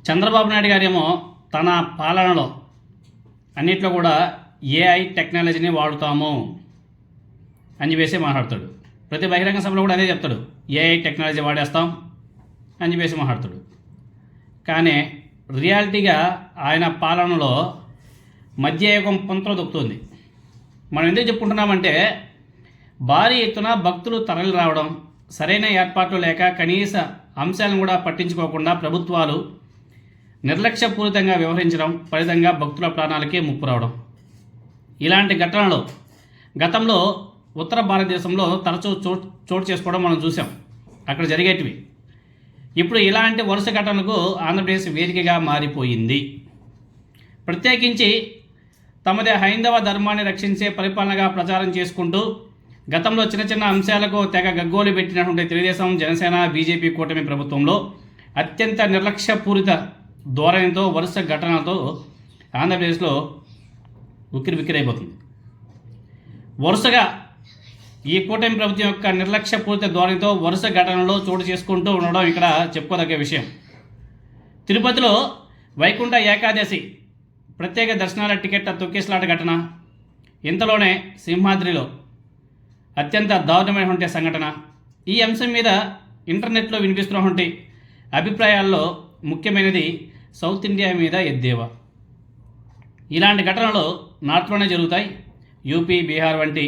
చంద్రబాబు నాయుడు గారేమో తన పాలనలో అన్నిట్లో కూడా ఏఐ టెక్నాలజీని వాడుతాము అని చెప్పేసి మాట్లాడతాడు. ప్రతి బహిరంగ సభలో కూడా అదే చెప్తాడు, ఏఐ టెక్నాలజీ వాడేస్తాం అని చెప్పేసి మాట్లాడతాడు. కానీ రియాలిటీగా ఆయన పాలనలో మధ్యయుగం పొంతలో దొక్కుతుంది. మనం ఎందుకు చెప్పుకుంటున్నామంటే భారీ ఎత్తున భక్తులు తరలి రావడం, సరైన ఏర్పాట్లు లేక కనీస అంశాలను కూడా పట్టించుకోకుండా ప్రభుత్వాలు నిర్లక్ష్యపూరితంగా వ్యవహరించడం ఫలితంగా భక్తుల ప్రాణాలకే ముప్పు రావడం. ఇలాంటి ఘటనలు గతంలో ఉత్తర భారతదేశంలో తరచూ చోటు చేసుకోవడం మనం చూసాం, అక్కడ జరిగేటివి. ఇప్పుడు ఇలాంటి వరుస ఘటనలకు ఆంధ్రప్రదేశ్ వేదికగా మారిపోయింది. ప్రత్యేకించి తమదే హైందవ ధర్మాన్ని రక్షించే పరిపాలనగా ప్రచారం చేసుకుంటూ గతంలో చిన్న చిన్న అంశాలకు తెగ గగ్గోలు పెట్టినటువంటి తెలుగుదేశం, జనసేన, బీజేపీ కూటమి ప్రభుత్వంలో అత్యంత నిర్లక్ష్యపూరిత ధోరణితో వరుస ఘటనలతో ఆంధ్రప్రదేశ్లో ఉక్కిరిబిక్కిరైపోతుంది. వరుసగా ఈ కూటమి ప్రభుత్వం యొక్క నిర్లక్ష్యపూరిత ధోరణితో వరుస ఘటనలో చోటు చేసుకుంటూ ఉండడం ఇక్కడ చెప్పుకోదగ్గ విషయం. తిరుపతిలో వైకుంఠ ఏకాదశి ప్రత్యేక దర్శనాల టికెట్ల తొక్కిసలాట ఘటన, ఇంతలోనే సింహాద్రిలో అత్యంత దారుణమైనటువంటి సంఘటన. ఈ అంశం మీద ఇంటర్నెట్లో వినిపిస్తున్నటువంటి అభిప్రాయాల్లో ముఖ్యమైనది సౌత్ ఇండియా మీద ఎద్దేవా. ఇలాంటి ఘటనలు నార్త్లోనే జరుగుతాయి. యూపీ, బీహార్ వంటి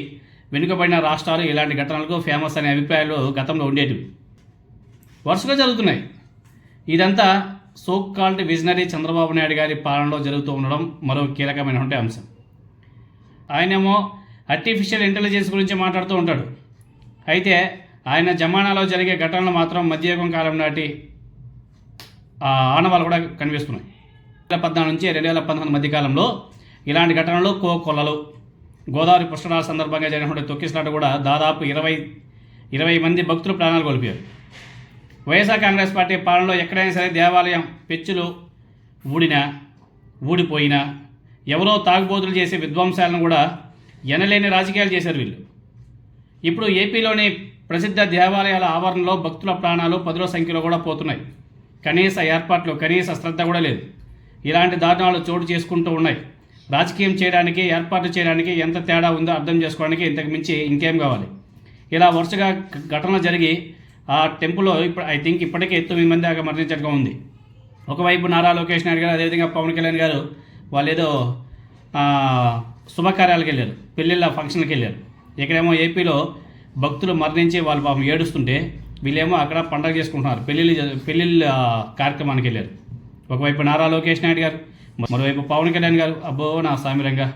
వెనుకబడిన రాష్ట్రాలు ఇలాంటి ఘటనలకు ఫేమస్ అనే అభిప్రాయాలు గతంలో ఉండేటివి వరుసగా జరుగుతున్నాయి. ఇదంతా so called visionary Chandrababu Naidu గారి పాలనలో జరుగుతూ ఉండడం మరో కీలకమైనటువంటి అంశం. ఆయనేమో ఆర్టిఫిషియల్ ఇంటెలిజెన్స్ గురించి మాట్లాడుతూ ఉంటాడు. అయితే ఆయన జమానాలో జరిగే ఘటనలు మాత్రం మధ్యయుగం కాలం నాటి ఆనవాళ్ళు కూడా కనిపిస్తున్నాయి. 2014 నుంచి 2019 మధ్యకాలంలో ఇలాంటి ఘటనలు కోకొల్లలు. గోదావరి పుష్కరాల సందర్భంగా జరిగినటువంటి తొక్కిసలాట కూడా దాదాపు 20 మంది భక్తులు ప్రాణాలు కోల్పోయారు. వైఎస్ఆర్ కాంగ్రెస్ పార్టీ పాలనలో ఎక్కడైనా సరే దేవాలయం పెచ్చులు ఊడిపోయినా ఎవరో తాగుబోతులు చేసే విధ్వంసాలను కూడా ఎనలేని రాజకీయాలు చేశారు వీళ్ళు. ఇప్పుడు ఏపీలోని ప్రసిద్ధ దేవాలయాల ఆవరణలో భక్తుల ప్రాణాలు 10ల సంఖ్యలో కూడా పోతున్నాయి. కనీస ఏర్పాట్లు, కనీస శ్రద్ధ కూడా లేదు. ఇలాంటి దారుణాలు చోటు చేసుకుంటూ ఉన్నాయి. రాజకీయం చేయడానికి, ఏర్పాటు చేయడానికి ఎంత తేడా ఉందో అర్థం చేసుకోవడానికి ఇంతకు మించి ఇంకేం కావాలి. ఇలా వరుసగా ఘటనలు జరిగి ఆ టెంపుల్లో ఇప్పటికే 9 మంది దాకా మరణించడం ఉంది. ఒకవైపు నారా లోకేష్ నాయుడు గారు, అదేవిధంగా పవన్ కళ్యాణ్ గారు వాళ్ళు ఏదో శుభకార్యాలకు వెళ్ళారు, పెళ్ళిళ్ళ ఫంక్షన్కి వెళ్ళారు. ఇక్కడేమో ఏపీలో భక్తులు మరణించి వాళ్ళు పాపం ఏడుస్తుంటే వీళ్ళేమో అక్కడ పండగ చేసుకుంటున్నారు, పెళ్ళిళ్ళ కార్యక్రమానికి వెళ్ళారు. ఒకవైపు నారా లోకేష్ నాయుడు గారు, మరోవైపు పవన్ కళ్యాణ్ గారు. అబ్బో నా సామిరంగా